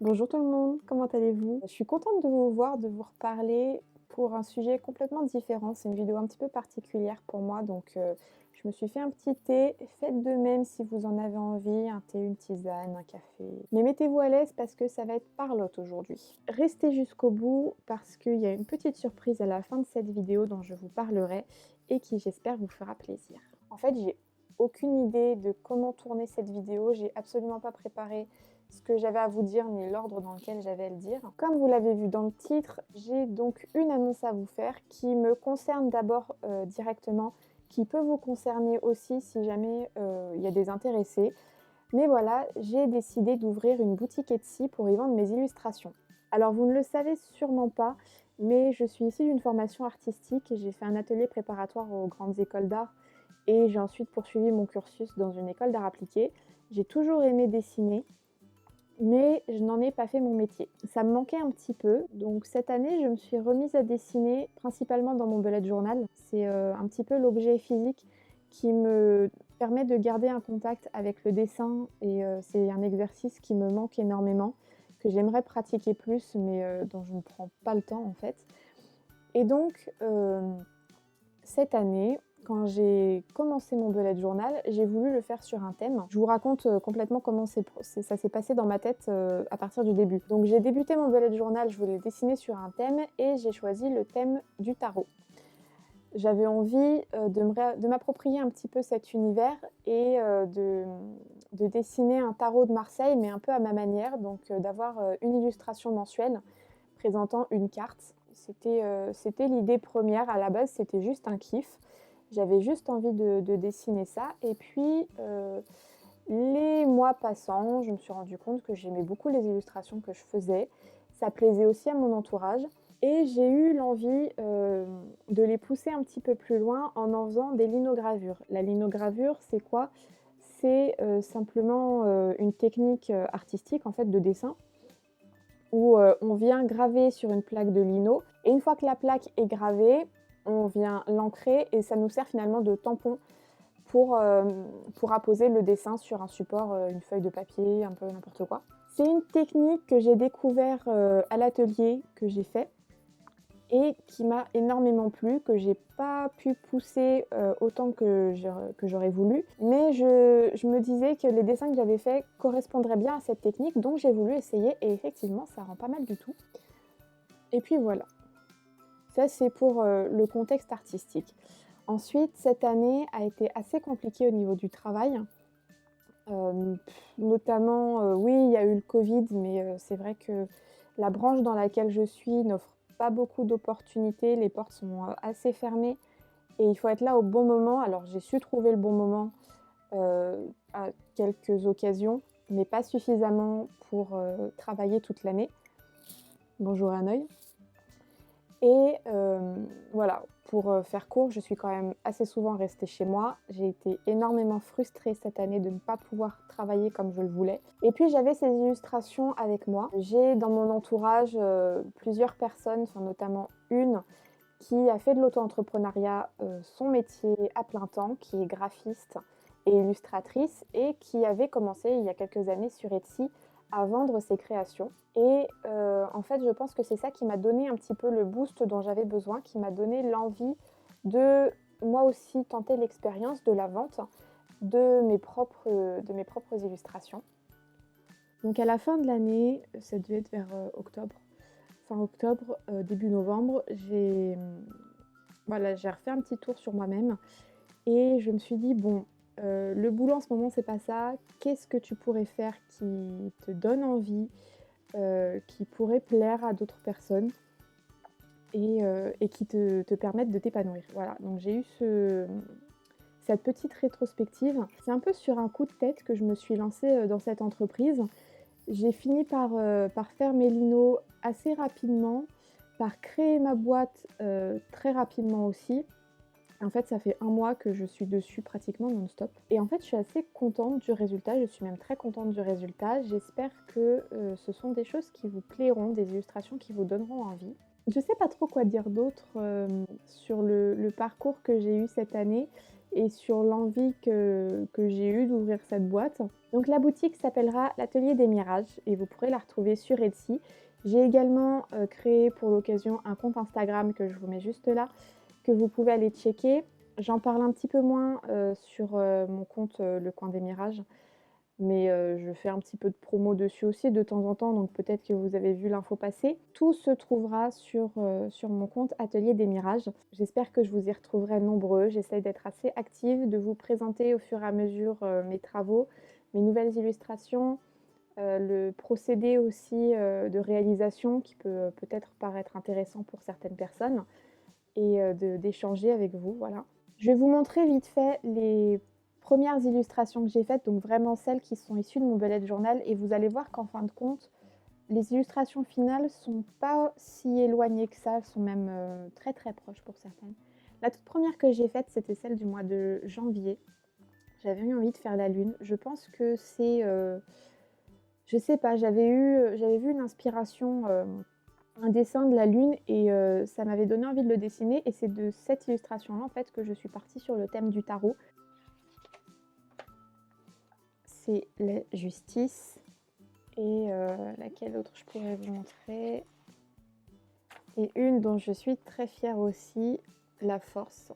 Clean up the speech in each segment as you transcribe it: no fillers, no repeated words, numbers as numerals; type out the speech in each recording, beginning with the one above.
Bonjour tout le monde, comment allez-vous? Je suis contente de vous voir, de vous reparler pour un sujet complètement différent. C'est une vidéo un petit peu particulière pour moi, donc je me suis fait un petit thé. Faites de même si vous en avez envie, un thé, une tisane, un café. Mais mettez-vous à l'aise parce que ça va être parlotte aujourd'hui. Restez jusqu'au bout parce qu'il y a une petite surprise à la fin de cette vidéo dont je vous parlerai et qui j'espère vous fera plaisir. En fait, j'ai aucune idée de comment tourner cette vidéo, j'ai absolument pas préparé ce que j'avais à vous dire ni l'ordre dans lequel j'avais à le dire. Comme vous l'avez vu dans le titre, j'ai donc une annonce à vous faire qui me concerne d'abord directement, qui peut vous concerner aussi si jamais il y a des intéressés. Mais voilà, j'ai décidé d'ouvrir une boutique Etsy pour y vendre mes illustrations. Alors vous ne le savez sûrement pas, mais je suis issue d'une formation artistique. J'ai fait un atelier préparatoire aux grandes écoles d'art et j'ai ensuite poursuivi mon cursus dans une école d'art appliqué. J'ai toujours aimé dessiner, mais je n'en ai pas fait mon métier. Ça me manquait un petit peu, donc cette année, je me suis remise à dessiner, principalement dans mon bullet journal. C'est un petit peu l'objet physique qui me permet de garder un contact avec le dessin et c'est un exercice qui me manque énormément, que j'aimerais pratiquer plus, mais dont je ne prends pas le temps en fait. Et donc, cette année, quand j'ai commencé mon bullet journal, j'ai voulu le faire sur un thème. Je vous raconte complètement comment ça s'est passé dans ma tête à partir du début. Donc j'ai débuté mon bullet journal, je voulais dessiner sur un thème et j'ai choisi le thème du tarot. J'avais envie de m'approprier un petit peu cet univers et de dessiner un tarot de Marseille, mais un peu à ma manière, donc d'avoir une illustration mensuelle présentant une carte. C'était l'idée première, à la base c'était juste un kiff. J'avais juste envie de dessiner ça et puis les mois passant, je me suis rendu compte que j'aimais beaucoup les illustrations que je faisais. Ça plaisait aussi à mon entourage et j'ai eu l'envie de les pousser un petit peu plus loin en faisant des linogravures. La linogravure, c'est quoi? C'est simplement une technique artistique en fait de dessin où on vient graver sur une plaque de lino et une fois que la plaque est gravée, on vient l'ancrer et ça nous sert finalement de tampon pour apposer le dessin sur un support, une feuille de papier, un peu n'importe quoi. C'est une technique que j'ai découvert à l'atelier que j'ai fait et qui m'a énormément plu, que j'ai pas pu pousser autant que j'aurais voulu. Mais je me disais que les dessins que j'avais faits correspondraient bien à cette technique, donc j'ai voulu essayer et effectivement ça rend pas mal du tout. Et puis voilà, ça c'est pour le contexte artistique. Ensuite, cette année a été assez compliquée au niveau du travail. Notamment, oui, il y a eu le Covid, mais c'est vrai que la branche dans laquelle je suis n'offre pas beaucoup d'opportunités. Les portes sont assez fermées et il faut être là au bon moment. Alors j'ai su trouver le bon moment à quelques occasions, mais pas suffisamment pour travailler toute l'année. Bonjour Hanoï. Et voilà, pour faire court, je suis quand même assez souvent restée chez moi. J'ai été énormément frustrée cette année de ne pas pouvoir travailler comme je le voulais. Et puis j'avais ces illustrations avec moi. J'ai dans mon entourage plusieurs personnes, enfin notamment une qui a fait de l'auto-entrepreneuriat son métier à plein temps, qui est graphiste et illustratrice et qui avait commencé il y a quelques années sur Etsy à vendre ses créations. Et en fait, je pense que c'est ça qui m'a donné un petit peu le boost dont j'avais besoin, qui m'a donné l'envie de moi aussi tenter l'expérience de la vente de mes propres illustrations. Donc à la fin de l'année, ça devait être vers octobre, fin octobre, début novembre, voilà, j'ai refait un petit tour sur moi-même et je me suis dit, bon, le boulot en ce moment, c'est pas ça. Qu'est-ce que tu pourrais faire qui te donne envie, qui pourrait plaire à d'autres personnes et qui te permettent de t'épanouir. Voilà, donc j'ai eu cette petite rétrospective. C'est un peu sur un coup de tête que je me suis lancée dans cette entreprise. J'ai fini par faire mes linos assez rapidement, par créer ma boîte très rapidement aussi. En fait, ça fait un mois que je suis dessus pratiquement non-stop. Et en fait, je suis assez contente du résultat, je suis même très contente du résultat. J'espère que ce sont des choses qui vous plairont, des illustrations qui vous donneront envie. Je sais pas trop quoi dire d'autre sur le parcours que j'ai eu cette année. et sur l'envie que j'ai eue d'ouvrir cette boîte. Donc la boutique s'appellera l'Atelier des Mirages et vous pourrez la retrouver sur Etsy. J'ai également créé pour l'occasion un compte Instagram que je vous mets juste là, que vous pouvez aller checker. J'en parle un petit peu moins sur mon compte Le Coin des Mirages, mais je fais un petit peu de promo dessus aussi de temps en temps, donc peut-être que vous avez vu l'info passer. Tout se trouvera sur mon compte Atelier des Mirages. J'espère que je vous y retrouverai nombreux. J'essaye d'être assez active, de vous présenter au fur et à mesure mes travaux, mes nouvelles illustrations, le procédé aussi de réalisation qui peut peut-être paraître intéressant pour certaines personnes et d'échanger avec vous, voilà. Je vais vous montrer vite fait les premières illustrations que j'ai faites, donc vraiment celles qui sont issues de mon bullet journal, et vous allez voir qu'en fin de compte, les illustrations finales sont pas si éloignées que ça, elles sont même très très proches pour certaines. La toute première que j'ai faite, c'était celle du mois de janvier. J'avais eu envie de faire la lune. Je pense que c'est... je sais pas, j'avais vu une inspiration, un dessin de la lune et ça m'avait donné envie de le dessiner, et c'est de cette illustration-là en fait que je suis partie sur le thème du tarot. C'est la justice et laquelle autre je pourrais vous montrer, et une dont je suis très fière aussi, la force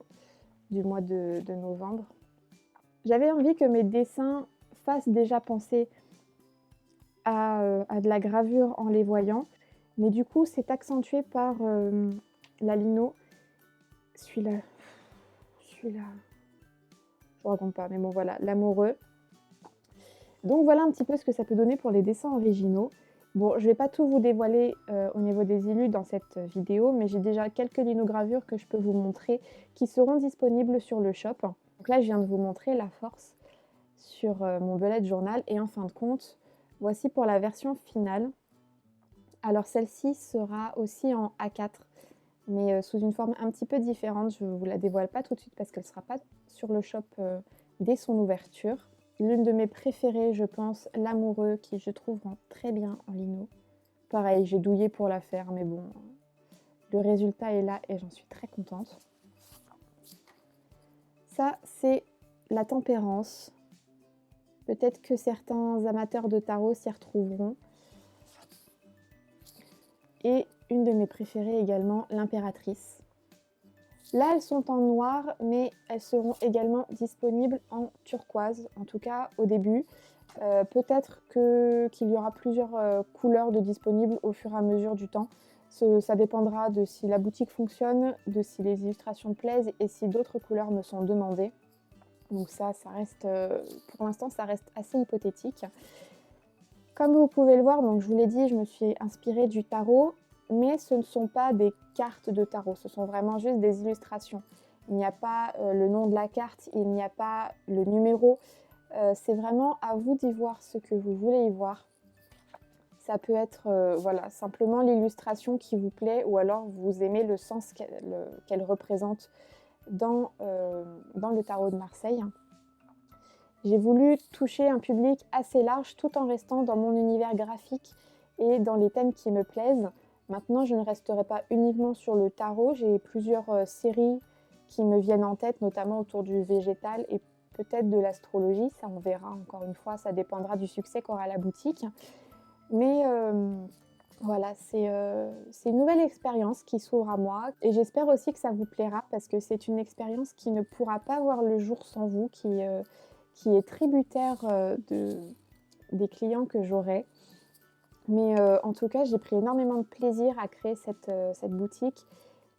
du mois de novembre. J'avais envie que mes dessins fassent déjà penser à de la gravure en les voyant, mais du coup c'est accentué par la lino. Celui-là, je vous raconte pas, mais bon voilà, l'amoureux. Donc voilà un petit peu ce que ça peut donner pour les dessins originaux. Bon, je vais pas tout vous dévoiler au niveau des illus dans cette vidéo, mais j'ai déjà quelques linogravures que je peux vous montrer qui seront disponibles sur le shop. Donc là, je viens de vous montrer la force sur mon bullet journal, et en fin de compte, voici pour la version finale. Alors celle-ci sera aussi en A4, mais sous une forme un petit peu différente. Je ne vous la dévoile pas tout de suite parce qu'elle ne sera pas sur le shop dès son ouverture. L'une de mes préférées, je pense, l'amoureux, qui je trouve rend très bien en lino. Pareil, j'ai douillé pour la faire, mais bon, le résultat est là et j'en suis très contente. Ça, c'est la tempérance. Peut-être que certains amateurs de tarot s'y retrouveront. Et une de mes préférées également, l'impératrice. Là, elles sont en noir, mais elles seront également disponibles en turquoise, en tout cas au début. Peut-être qu'il y aura plusieurs couleurs de disponibles au fur et à mesure du temps. Ça dépendra de si la boutique fonctionne, de si les illustrations plaisent et si d'autres couleurs me sont demandées. Donc ça reste, pour l'instant, ça reste assez hypothétique. Comme vous pouvez le voir, donc je vous l'ai dit, je me suis inspirée du tarot, mais ce ne sont pas des cartes de tarot, ce sont vraiment juste des illustrations. Il n'y a pas le nom de la carte, il n'y a pas le numéro. C'est vraiment à vous d'y voir ce que vous voulez y voir. Ça peut être voilà, simplement l'illustration qui vous plaît, ou alors vous aimez le sens qu'elle représente dans le tarot de Marseille. J'ai voulu toucher un public assez large tout en restant dans mon univers graphique et dans les thèmes qui me plaisent. Maintenant, je ne resterai pas uniquement sur le tarot. J'ai plusieurs séries qui me viennent en tête, notamment autour du végétal et peut-être de l'astrologie. Ça, on verra encore une fois, ça dépendra du succès qu'aura la boutique. Mais voilà, c'est une nouvelle expérience qui s'ouvre à moi, et j'espère aussi que ça vous plaira parce que c'est une expérience qui ne pourra pas voir le jour sans vous, qui est tributaire des clients que j'aurai. Mais en tout cas, j'ai pris énormément de plaisir à créer cette boutique,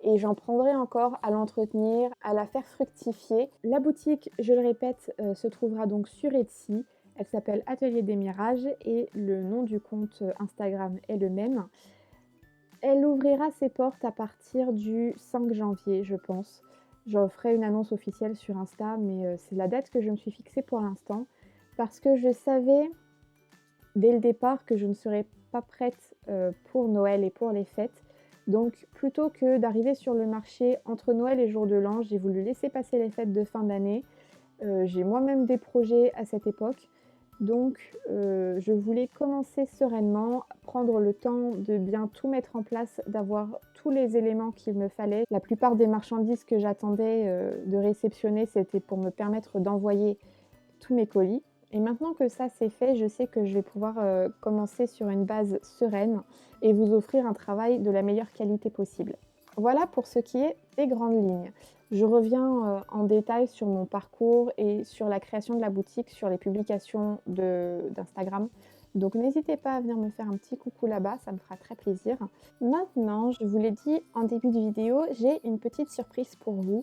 et j'en prendrai encore à l'entretenir, à la faire fructifier. La boutique, je le répète, se trouvera donc sur Etsy. Elle s'appelle Atelier des Mirages et le nom du compte Instagram est le même. Elle ouvrira ses portes à partir du 5 janvier, je pense. J'en ferai une annonce officielle sur Insta, mais c'est la date que je me suis fixée pour l'instant, parce que je savais dès le départ que je ne serais pas prête pour Noël et pour les fêtes. Donc plutôt que d'arriver sur le marché entre Noël et jour de l'an, j'ai voulu laisser passer les fêtes de fin d'année. J'ai moi-même des projets à cette époque. Donc je voulais commencer sereinement, prendre le temps de bien tout mettre en place, d'avoir tous les éléments qu'il me fallait. La plupart des marchandises que j'attendais, de réceptionner, c'était pour me permettre d'envoyer tous mes colis. Et maintenant que ça c'est fait, je sais que je vais pouvoir, commencer sur une base sereine et vous offrir un travail de la meilleure qualité possible. Voilà pour ce qui est des grandes lignes. Je reviens, en détail sur mon parcours et sur la création de la boutique, sur les publications d'Instagram. Donc n'hésitez pas à venir me faire un petit coucou là-bas, ça me fera très plaisir. Maintenant, je vous l'ai dit en début de vidéo, j'ai une petite surprise pour vous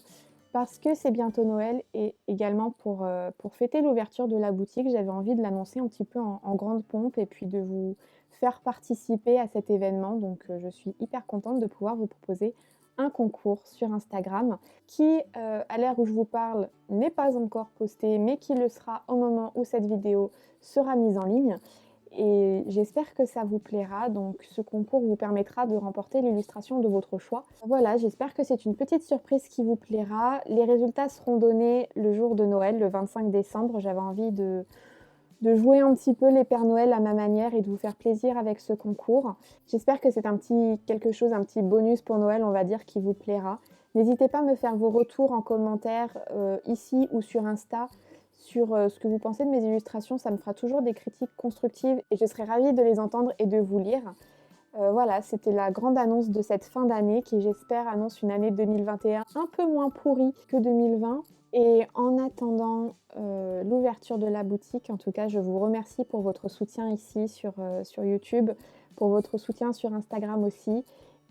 parce que c'est bientôt Noël et également pour fêter l'ouverture de la boutique, j'avais envie de l'annoncer un petit peu en grande pompe et puis de vous faire participer à cet événement. Donc je suis hyper contente de pouvoir vous proposer un concours sur Instagram qui, à l'heure où je vous parle, n'est pas encore posté, mais qui le sera au moment où cette vidéo sera mise en ligne. Et j'espère que ça vous plaira. Donc ce concours vous permettra de remporter l'illustration de votre choix. Voilà, j'espère que c'est une petite surprise qui vous plaira. Les résultats seront donnés le jour de Noël, le 25 décembre. J'avais envie de jouer un petit peu les Pères Noël à ma manière et de vous faire plaisir avec ce concours. J'espère que c'est un petit quelque chose, un petit bonus pour Noël, on va dire, qui vous plaira. N'hésitez pas à me faire vos retours en commentaire ici ou sur Insta sur ce que vous pensez de mes illustrations. Ça me fera toujours des critiques constructives et je serai ravie de les entendre et de vous lire. Voilà, c'était la grande annonce de cette fin d'année qui, j'espère, annonce une année 2021 un peu moins pourrie que 2020. Et en attendant l'ouverture de la boutique, en tout cas, je vous remercie pour votre soutien ici sur YouTube, pour votre soutien sur Instagram aussi.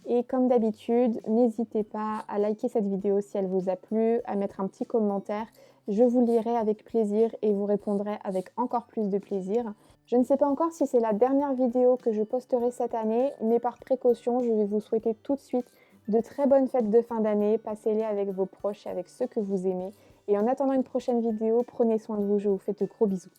Et comme d'habitude, n'hésitez pas à liker cette vidéo si elle vous a plu, à mettre un petit commentaire. Je vous lirai avec plaisir et vous répondrai avec encore plus de plaisir. Je ne sais pas encore si c'est la dernière vidéo que je posterai cette année, mais par précaution, je vais vous souhaiter tout de suite de très bonnes fêtes de fin d'année. Passez-les avec vos proches et avec ceux que vous aimez. Et en attendant une prochaine vidéo, prenez soin de vous, je vous fais de gros bisous.